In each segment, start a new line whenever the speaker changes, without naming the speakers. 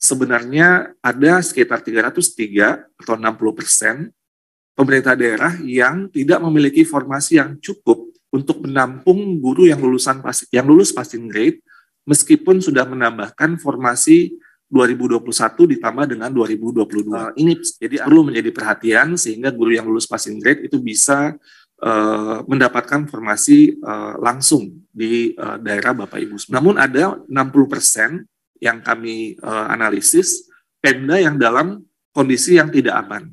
sebenarnya ada sekitar 303 atau 60% pemerintah daerah yang tidak memiliki formasi yang cukup untuk menampung guru yang lulus passing grade meskipun sudah menambahkan formasi 2021 ditambah dengan 2022. Ini jadi perlu menjadi perhatian sehingga guru yang lulus passing grade itu bisa mendapatkan formasi langsung di daerah Bapak Ibu. Namun ada 60% yang kami analisis Pemda yang dalam kondisi yang tidak aman.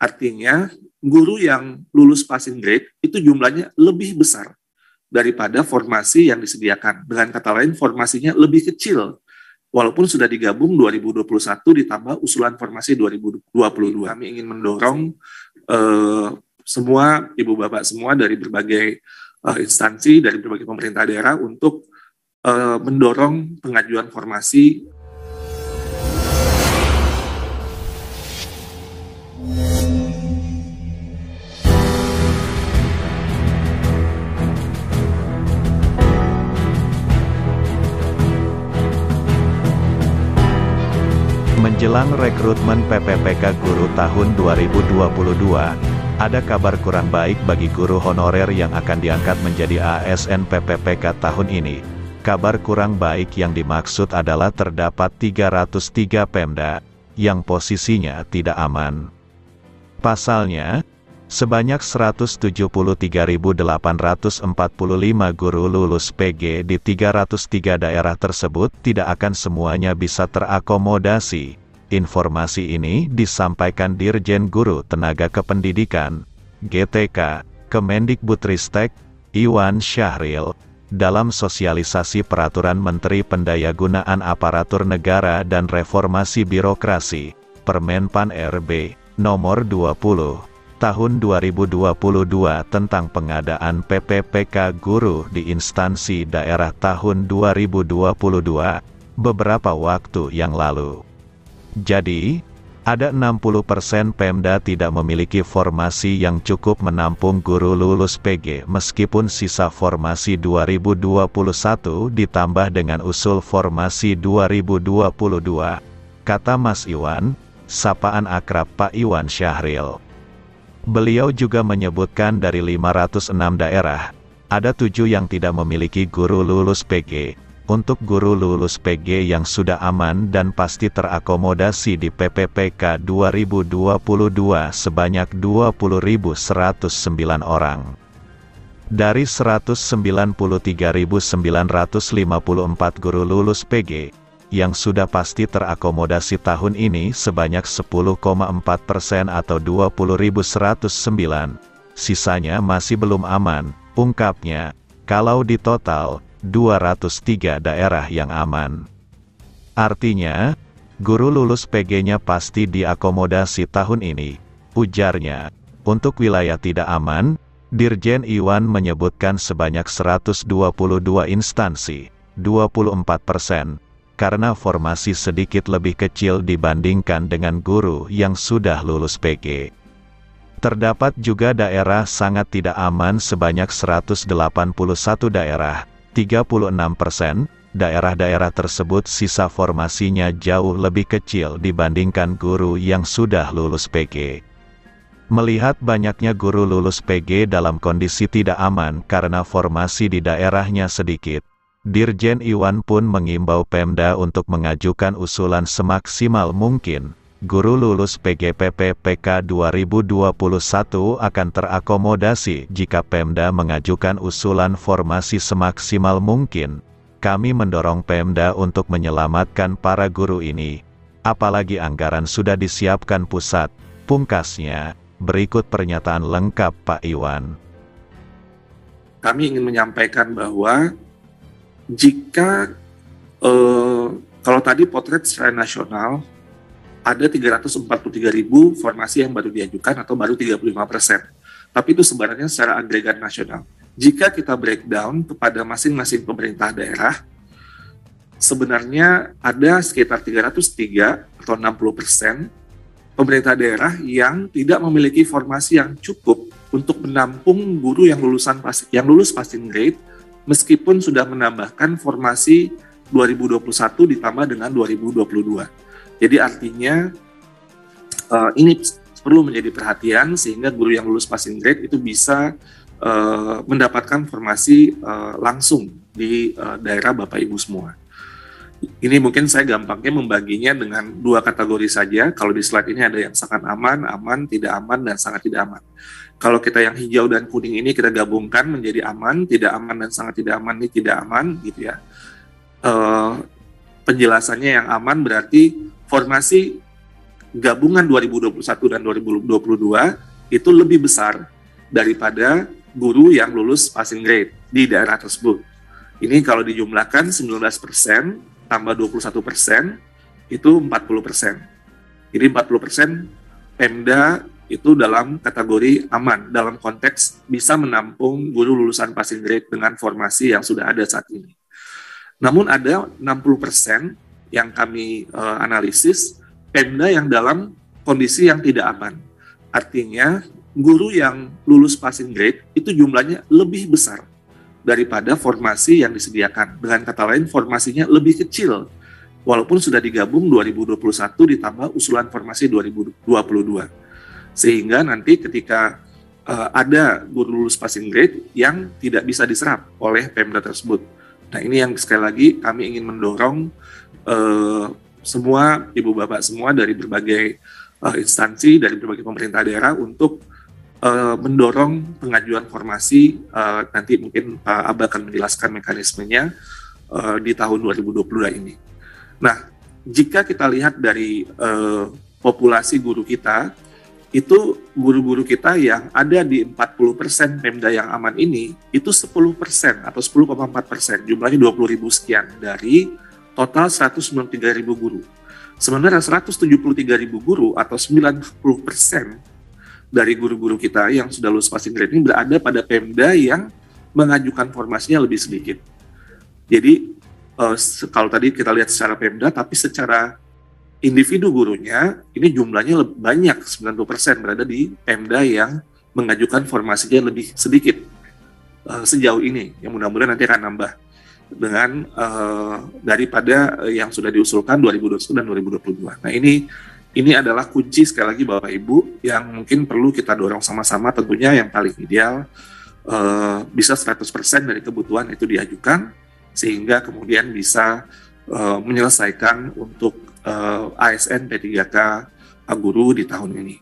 Artinya guru yang lulus passing grade itu jumlahnya lebih besar daripada formasi yang disediakan. Dengan kata lain formasinya lebih kecil. Walaupun sudah digabung 2021 ditambah usulan formasi 2022. Kami ingin mendorong semua ibu bapak semua dari berbagai instansi, dari berbagai pemerintah daerah untuk mendorong pengajuan formasi.
Menjelang rekrutmen PPPK Guru tahun 2022, ada kabar kurang baik bagi guru honorer yang akan diangkat menjadi ASN PPPK tahun ini. Kabar kurang baik yang dimaksud adalah terdapat 303 Pemda yang posisinya tidak aman. Pasalnya, sebanyak 173.845 guru lulus PG di 303 daerah tersebut tidak akan semuanya bisa terakomodasi. Informasi ini disampaikan Dirjen Guru Tenaga Kependidikan, GTK, Kemendikbudristek, Iwan Syahril, dalam sosialisasi Peraturan Menteri Pendayagunaan Aparatur Negara dan Reformasi Birokrasi, Permenpan RB, Nomor 20, Tahun 2022 tentang pengadaan PPPK Guru di instansi daerah tahun 2022, beberapa waktu yang lalu. Jadi, ada 60% Pemda tidak memiliki formasi yang cukup menampung guru lulus PG meskipun sisa formasi 2021 ditambah dengan usul formasi 2022, kata Mas Iwan, sapaan akrab Pak Iwan Syahril. Beliau juga menyebutkan dari 506 daerah, ada 7 yang tidak memiliki guru lulus PG. Untuk guru lulus PG yang sudah aman dan pasti terakomodasi di PPPK 2022 sebanyak 20.109 orang. Dari 193.954 guru lulus PG, yang sudah pasti terakomodasi tahun ini sebanyak 10,4% atau 20.109, sisanya masih belum aman, ungkapnya, kalau di total, 203 daerah yang aman. Artinya, guru lulus PG-nya pasti diakomodasi tahun ini, ujarnya. Untuk wilayah tidak aman, Dirjen Iwan menyebutkan sebanyak 122 instansi, 24%, karena formasi sedikit lebih kecil dibandingkan dengan guru yang sudah lulus PG. Terdapat juga daerah sangat tidak aman sebanyak 181 daerah, 36%, daerah-daerah tersebut sisa formasinya jauh lebih kecil dibandingkan guru yang sudah lulus PG. Melihat banyaknya guru lulus PG dalam kondisi tidak aman karena formasi di daerahnya sedikit, Dirjen Iwan pun mengimbau Pemda untuk mengajukan usulan semaksimal mungkin. Guru lulus PG PPPK 2021 akan terakomodasi jika Pemda mengajukan usulan formasi semaksimal mungkin. Kami mendorong Pemda untuk menyelamatkan para guru ini. Apalagi anggaran sudah disiapkan pusat. Pungkasnya, berikut pernyataan lengkap Pak Iwan.
Kami ingin menyampaikan bahwa jika kalau tadi potret secara nasional, ada 343.000 formasi yang baru diajukan atau baru 35%. Tapi itu sebenarnya secara agregat nasional. Jika kita breakdown kepada masing-masing pemerintah daerah, sebenarnya ada sekitar 303 atau 60% pemerintah daerah yang tidak memiliki formasi yang cukup untuk menampung guru yang lulus passing grade meskipun sudah menambahkan formasi 2021 ditambah dengan 2022. Jadi artinya ini perlu menjadi perhatian sehingga guru yang lulus passing grade itu bisa mendapatkan formasi langsung di daerah Bapak Ibu semua. Ini mungkin saya gampangnya membaginya dengan 2 kategori saja. Kalau di slide ini ada yang sangat aman, aman, tidak aman, dan sangat tidak aman. Kalau kita yang hijau dan kuning ini kita gabungkan menjadi aman, tidak aman, dan sangat tidak aman, ini tidak aman gitu ya. Penjelasannya yang aman berarti formasi gabungan 2021 dan 2022 itu lebih besar daripada guru yang lulus passing grade di daerah tersebut. Ini kalau dijumlahkan 19% tambah 21% itu 40%. Jadi 40% Pemda itu dalam kategori aman, dalam konteks bisa menampung guru lulusan passing grade dengan formasi yang sudah ada saat ini. Namun ada 60% yang kami analisis Pemda yang dalam kondisi yang tidak aman. Artinya guru yang lulus passing grade itu jumlahnya lebih besar daripada formasi yang disediakan. Dengan kata lain, formasinya lebih kecil, walaupun sudah digabung 2021 ditambah usulan formasi 2022. Sehingga nanti ketika ada guru lulus passing grade yang tidak bisa diserap oleh Pemda tersebut. Nah ini yang sekali lagi kami ingin mendorong semua ibu bapak semua dari berbagai instansi, dari berbagai pemerintah daerah untuk mendorong pengajuan formasi. Nanti mungkin Pak Abah akan menjelaskan mekanismenya di tahun 2022 ini. Nah, jika kita lihat dari populasi guru kita, itu guru-guru kita yang ada di 40% Pemda yang aman ini, itu 10% atau 10,4%, jumlahnya 20.000 sekian dari total 193.000 guru. Sebenarnya 173.000 guru atau 90% dari guru-guru kita yang sudah lulus passing grade ini berada pada Pemda yang mengajukan formasinya lebih sedikit. Jadi kalau tadi kita lihat secara Pemda, tapi secara individu gurunya ini jumlahnya lebih banyak, 90% berada di Pemda yang mengajukan formasinya lebih sedikit sejauh ini. Yang mudah-mudahan nanti akan nambah dengan daripada yang sudah diusulkan 2021 dan 2022. Nah ini adalah kunci sekali lagi Bapak Ibu yang mungkin perlu kita dorong sama-sama. Tentunya yang paling ideal bisa 100% dari kebutuhan itu diajukan sehingga kemudian bisa menyelesaikan untuk ASN P3K guru di tahun ini.